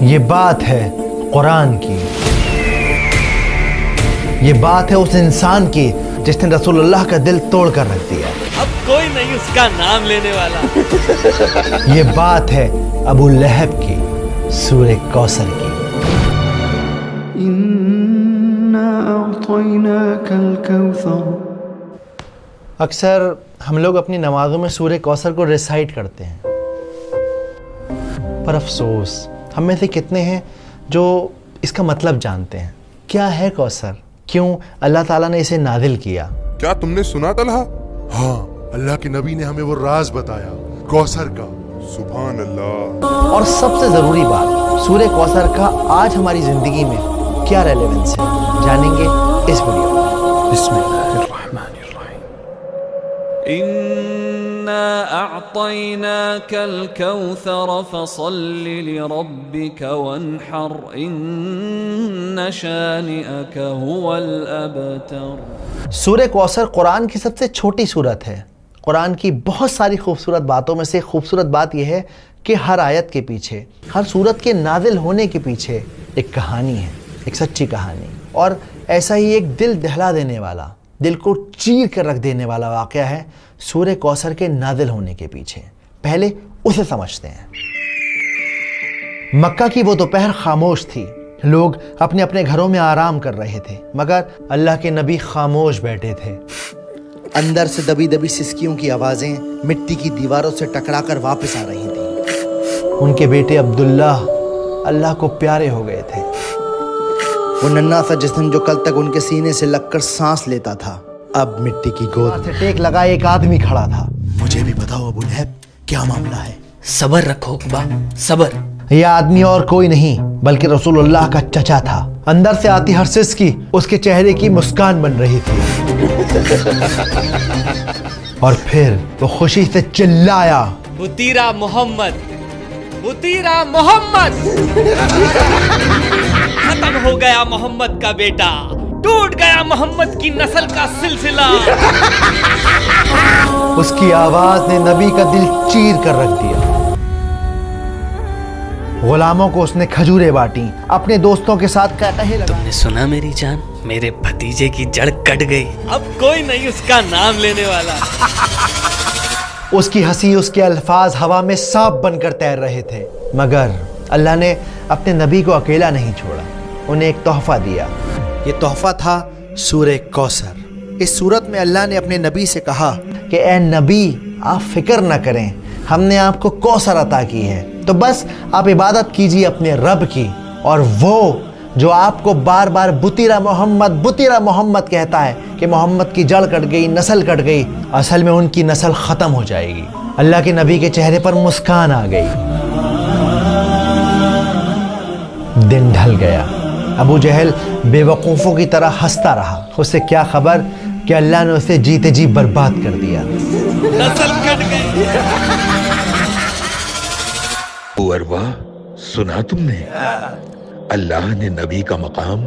یہ بات ہے قرآن کی، یہ بات ہے اس انسان کی جس نے رسول اللہ کا دل توڑ کر رکھ دیا۔ اب کوئی نہیں اس کا نام لینے والا۔ یہ بات ہے ابو لہب کی، سورہ کوثر کی۔ اِنَّا أَعْطَيْنَاكَ الْكَوْثَرَ۔ اکثر ہم لوگ اپنی نمازوں میں سورہ کوثر کو ریسائٹ کرتے ہیں، پر افسوس ہم میں سے کتنے ہیں جو اس کا مطلب جانتے ہیں؟ کیا ہے کوثر؟ کیوں اللہ تعالیٰ نے اسے نازل کیا؟ کیا تم نے سنا طلحہ؟ ہاں، اللہ کے نبی نے ہمیں وہ راز بتایا کوثر کا۔ سبحان اللہ۔ اور سب سے ضروری بات، سورہ کوثر کا آج ہماری زندگی میں کیا ریلیونس ہے، جانیں گے اس ویڈیو میں۔ بسم اللہ الرحمن الرحیم۔ إنا أعطيناك الكوثر فصل لربك وانحر إن شانئك هو الأبتر۔ سورہ کوثر قرآن کی سب سے چھوٹی سورت ہے۔ قرآن کی بہت ساری خوبصورت باتوں میں سے خوبصورت بات یہ ہے کہ ہر آیت کے پیچھے، ہر سورت کے نازل ہونے کے پیچھے ایک کہانی ہے، ایک سچی کہانی، اور ایسا ہی ایک دل دہلا دینے والا، دل کو چیر کر رکھ دینے والا واقعہ ہے سورہ کوثر کے نازل ہونے کے پیچھے۔ پہلے اسے سمجھتے ہیں۔ مکہ کی وہ دوپہر خاموش تھی، لوگ اپنے اپنے گھروں میں آرام کر رہے تھے، مگر اللہ کے نبی خاموش بیٹھے تھے۔ اندر سے دبی دبی سسکیوں کی آوازیں مٹی کی دیواروں سے ٹکرا کر واپس آ رہی تھیں۔ ان کے بیٹے عبداللہ اللہ کو پیارے ہو گئے تھے۔ وہ ننھا سا جسم جو کل تک ان کے سینے سے لگ کر سانس لیتا تھا، اب مٹی کی گود سے ٹیک لگائے ایک آدمی کھڑا تھا۔ مجھے بھی بتاؤ ابو لہب، کیا معاملہ ہے؟ صبر رکھو با، صبر۔ یہ آدمی اور کوئی نہیں بلکہ رسول اللہ کا چچا تھا۔ اندر سے آتی ہر سسکی اس کے چہرے کی مسکان بن رہی تھی۔ اور پھر وہ خوشی سے چلایا، بطیرہ محمد، بطیرہ محمد۔ ختم ہو گیا محمد کا بیٹا، ٹوٹ گیا محمد کی نسل کا سلسلہ۔ اس کی آواز نے نبی کا دل چیر کر رکھ دیا۔ غلاموں کو اس نے کھجوریں بانٹیں، اپنے دوستوں کے ساتھ کہے لگا، تم نے سنا میری جان، میرے بھتیجے کی جڑ کٹ گئی، اب کوئی نہیں اس کا نام لینے والا۔ اس کی ہنسی، اس کے الفاظ ہوا میں سانپ بن کر تیر رہے تھے، مگر اللہ نے اپنے نبی کو اکیلا نہیں چھوڑا، انہیں ایک تحفہ دیا۔ یہ تحفہ تھا سورہ کوثر۔ اس سورت میں اللہ نے اپنے نبی سے کہا کہ اے نبی، آپ فکر نہ کریں، ہم نے آپ کو کوثر عطا کی ہے، تو بس آپ عبادت کیجیے اپنے رب کی، اور وہ جو آپ کو بار بار بطیرہ محمد بطیرہ محمد کہتا ہے کہ محمد کی جڑ کٹ گئی، نسل کٹ گئی، اصل میں ان کی نسل ختم ہو جائے گی۔ اللہ کے نبی کے چہرے پر مسکان آ گئی۔ دن ڈھل گیا۔ ابو جہل بے وقوفوں کی طرح ہنستا رہا۔ اسے کیا خبر کہ اللہ نے اسے جیتے جی برباد کر دیا۔ نسل کٹ گئی۔ اروا، سنا تم نے؟ اللہ نے نبی کا مقام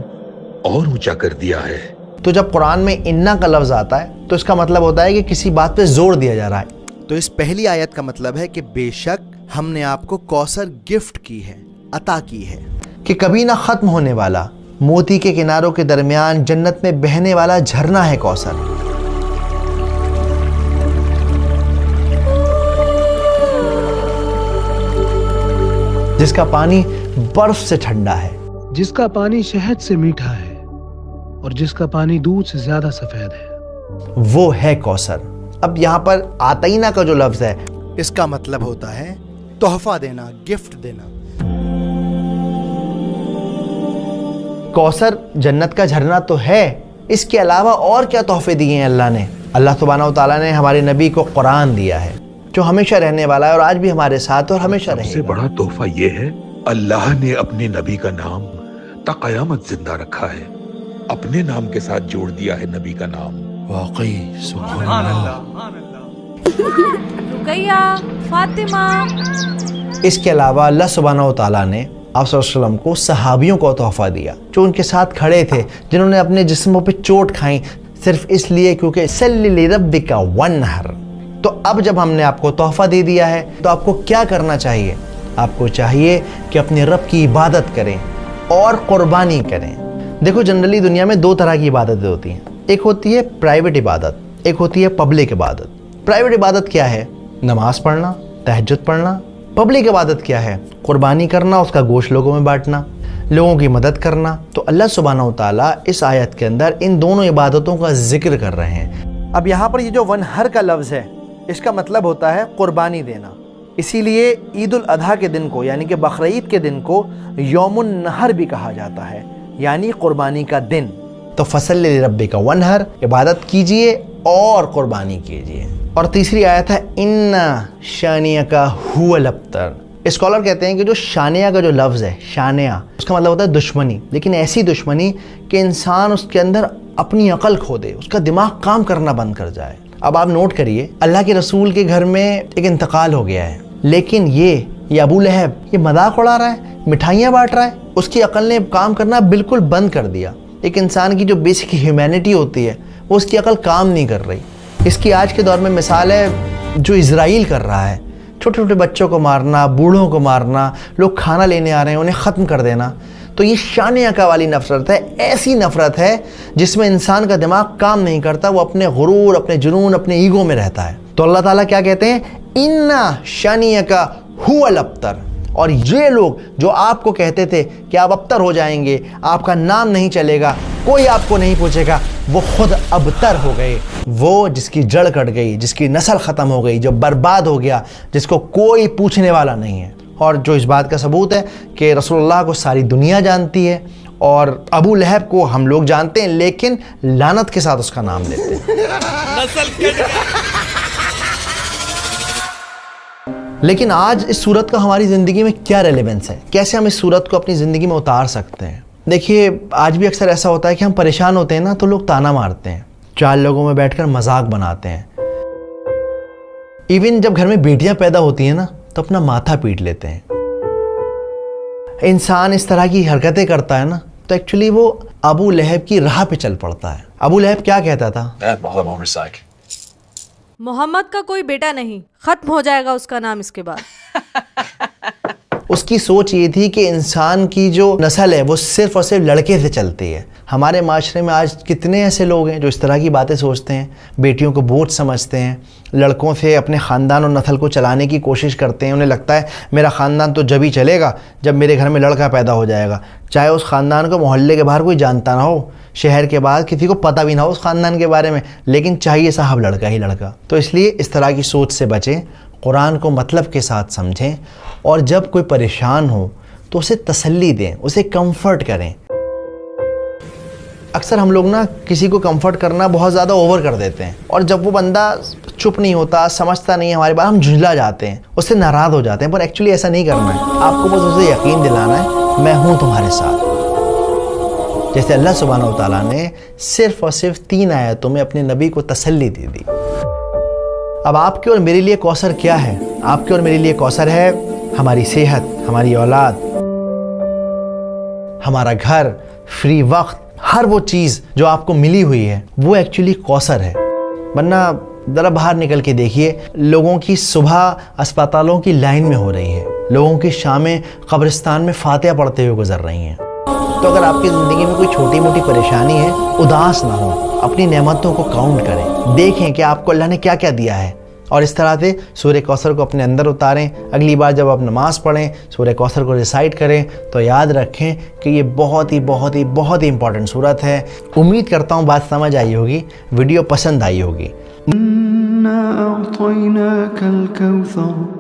اور اونچا کر دیا ہے۔ تو جب قرآن میں انا کا لفظ آتا ہے تو اس کا مطلب ہوتا ہے کہ کسی بات پہ زور دیا جا رہا ہے۔ تو اس پہلی آیت کا مطلب ہے کہ بے شک ہم نے آپ کو کوثر گفٹ کی ہے، عطا کی ہے، کہ کبھی نہ ختم ہونے والا، موتی کے کناروں کے درمیان جنت میں بہنے والا جھرنا ہے کوثر۔ جس کا پانی برف سے ٹھنڈا ہے، جس کا پانی شہد سے میٹھا ہے، اور جس کا پانی دودھ سے زیادہ سفید ہے، وہ ہے کوثر۔ اب یہاں پر آتینا کا جو لفظ ہے، اس کا مطلب ہوتا ہے تحفہ دینا، گفٹ دینا۔ کوثر جنت کا جھرنا تو ہے، اس کے علاوہ اور کیا تحفے دیے ہیں اللہ نے؟ اللہ سبحانہ و تعالیٰ نے ہمارے نبی کو قرآن دیا ہے، جو ہمیشہ رہنے والا ہے اور آج بھی ہمارے ساتھ اور ہمیشہ رہے گا۔ سب سے بڑا تحفہ یہ ہے اللہ نے اپنے نبی کا نام تا قیامت زندہ رکھا ہے، اپنے نام کے ساتھ جوڑ دیا ہے نبی کا نام۔ واقعی سبحان اللہ۔ رقیہ، فاطمہ۔ اس کے علاوہ اللہ سبحانہ و تعالیٰ نے آپ صلی اللہ علیہ وسلم کو صحابیوں کو تحفہ دیا، جو ان کے ساتھ کھڑے تھے، جنہوں نے اپنے جسموں پہ چوٹ کھائیں صرف اس لیے کیونکہ صلی لربک وانحر۔ تو اب جب ہم نے آپ کو تحفہ دے دیا ہے تو آپ کو کیا کرنا چاہیے؟ آپ کو چاہیے کہ اپنے رب کی عبادت کریں اور قربانی کریں۔ دیکھو جنرلی دنیا میں دو طرح کی عبادتیں ہوتی ہیں، ایک ہوتی ہے پرائیویٹ عبادت، ایک ہوتی ہے پبلک عبادت۔ پرائیویٹ عبادت کیا ہے؟ نماز پڑھنا، تہجد پڑھنا۔ پبلک عبادت کیا ہے؟ قربانی کرنا، اس کا گوشت لوگوں میں بانٹنا، لوگوں کی مدد کرنا۔ تو اللہ سبحانہ و تعالیٰ اس آیت کے اندر ان دونوں عبادتوں کا ذکر کر رہے ہیں۔ اب یہاں پر یہ جو ونہر کا لفظ ہے اس کا مطلب ہوتا ہے قربانی دینا، اسی لیے عید الاضحیٰ کے دن کو یعنی کہ بقرعید کے دن کو یوم النحر بھی کہا جاتا ہے، یعنی قربانی کا دن۔ تو فصل لربک ونحر، عبادت کیجئے اور قربانی کیجئے۔ اور تیسری آیت ہے ان شانیک هو الابتر۔ اسکالر کہتے ہیں کہ جو شانیہ کا جو لفظ ہے، شانیہ اس کا مطلب ہوتا ہے دشمنی، لیکن ایسی دشمنی کہ انسان اس کے اندر اپنی عقل کھو دے، اس کا دماغ کام کرنا بند کر جائے۔ اب آپ نوٹ کریے، اللہ کے رسول کے گھر میں ایک انتقال ہو گیا ہے، لیکن یہ ابو لہب یہ مذاق اڑا رہا ہے، مٹھائیاں بانٹ رہا ہے، اس کی عقل نے کام کرنا بالکل بند کر دیا۔ ایک انسان کی جو بیسک ہیومینٹی ہوتی ہے وہ اس کی عقل کام نہیں کر رہی۔ اس کی آج کے دور میں مثال ہے جو اسرائیل کر رہا ہے، چھوٹے چھوٹے بچوں کو مارنا، بوڑھوں کو مارنا، لوگ کھانا لینے آ رہے ہیں انہیں ختم کر دینا۔ تو یہ شانیہ کا والی نفرت ہے، ایسی نفرت ہے جس میں انسان کا دماغ کام نہیں کرتا، وہ اپنے غرور، اپنے جنون، اپنے ایگو میں رہتا ہے۔ تو اللہ تعالیٰ کیا کہتے ہیں؟ ان شانیک هو الابتر۔ اور یہ لوگ جو آپ کو کہتے تھے کہ آپ ابتر ہو جائیں گے، آپ کا نام نہیں چلے گا، کوئی آپ کو نہیں پوچھے گا، وہ خود ابتر ہو گئے۔ وہ جس کی جڑ کٹ گئی، جس کی نسل ختم ہو گئی، جو برباد ہو گیا، جس کو کوئی پوچھنے والا نہیں ہے۔ اور جو اس بات کا ثبوت ہے کہ رسول اللہ کو ساری دنیا جانتی ہے اور ابو لہب کو ہم لوگ جانتے ہیں، لیکن لعنت کے ساتھ اس کا نام لیتے ہیں۔ لیکن آج اس صورت کا ہماری زندگی میں کیا ریلیونس ہے؟ کیسے ہم اس صورت کو اپنی زندگی میں اتار سکتے ہیں؟ دیکھیے آج بھی اکثر ایسا ہوتا ہے کہ ہم پریشان ہوتے ہیں نا تو لوگ تانا مارتے ہیں، چار لوگوں میں بیٹھ کر مذاق بناتے ہیں۔ ایون جب گھر میں بیٹیاں پیدا ہوتی ہیں نا تو اپنا ماتھا پیٹ لیتے ہیں۔ انسان اس طرح کی حرکتیں کرتا ہے نا تو ایکچولی وہ ابو لہب کی راہ پہ چل پڑتا ہے۔ ابو لہب کیا کہتا تھا؟ محمد کا کوئی بیٹا نہیں، ختم ہو جائے گا اس کا نام اس کے بعد۔ اس کی سوچ یہ تھی کہ انسان کی جو نسل ہے وہ صرف اور صرف لڑکے سے چلتی ہے۔ ہمارے معاشرے میں آج کتنے ایسے لوگ ہیں جو اس طرح کی باتیں سوچتے ہیں، بیٹیوں کو بوجھ سمجھتے ہیں، لڑکوں سے اپنے خاندان اور نسل کو چلانے کی کوشش کرتے ہیں۔ انہیں لگتا ہے میرا خاندان تو جب ہی چلے گا جب میرے گھر میں لڑکا پیدا ہو جائے گا، چاہے اس خاندان کو محلے کے باہر کوئی جانتا نہ ہو، شہر کے بعد کسی کو پتہ بھی نہ ہو اس خاندان کے بارے میں، لیکن چاہیے صاحب لڑکا ہی لڑکا۔ تو اس لیے اس طرح کی سوچ سے بچیں، قرآن کو مطلب کے ساتھ سمجھیں، اور جب کوئی پریشان ہو تو اسے تسلی دیں، اسے کمفرٹ کریں۔ اکثر ہم لوگ نا کسی کو کمفرٹ کرنا بہت زیادہ اوور کر دیتے ہیں، اور جب وہ بندہ چپ نہیں ہوتا، سمجھتا نہیں ہماری بات، ہم جھنجلا جاتے ہیں، اس سے ناراض ہو جاتے ہیں۔ پر ایکچولی ایسا نہیں کرنا ہے، آپ کو بس اسے یقین دلانا ہے میں ہوں تمہارے ساتھ۔ جیسے اللہ سبحانہ و تعالیٰ نے صرف اور صرف 3 آیتوں میں اپنے نبی کو تسلی دے دی۔ اب آپ کے اور میرے لیے کوثر کیا ہے؟ آپ کے اور میرے لیے کوثر ہے ہماری صحت، ہماری اولاد، ہمارا گھر، فری وقت، ہر وہ چیز جو آپ کو ملی ہوئی ہے وہ ایکچولی کوثر ہے۔ ورنہ ذرا باہر نکل کے دیکھیے، لوگوں کی صبح اسپتالوں کی لائن میں ہو رہی ہے، لوگوں کی شامیں قبرستان میں فاتحہ پڑھتے ہوئے گزر رہی ہیں۔ تو اگر آپ کی زندگی میں کوئی چھوٹی موٹی پریشانی ہے، اداس نہ ہو، اپنی نعمتوں کو کاؤنٹ کریں، دیکھیں کہ آپ کو اللہ نے کیا کیا دیا ہے، اور اس طرح سے سورہ کوثر کو اپنے اندر اتاریں۔ اگلی بار جب آپ نماز پڑھیں سورہ کوثر کو ریسائٹ کریں تو یاد رکھیں کہ یہ بہت ہی امپورٹنٹ سورت ہے۔ امید کرتا ہوں بات سمجھ آئی ہوگی، ویڈیو پسند آئی ہوگی۔ إنا أعطيناك الكوثر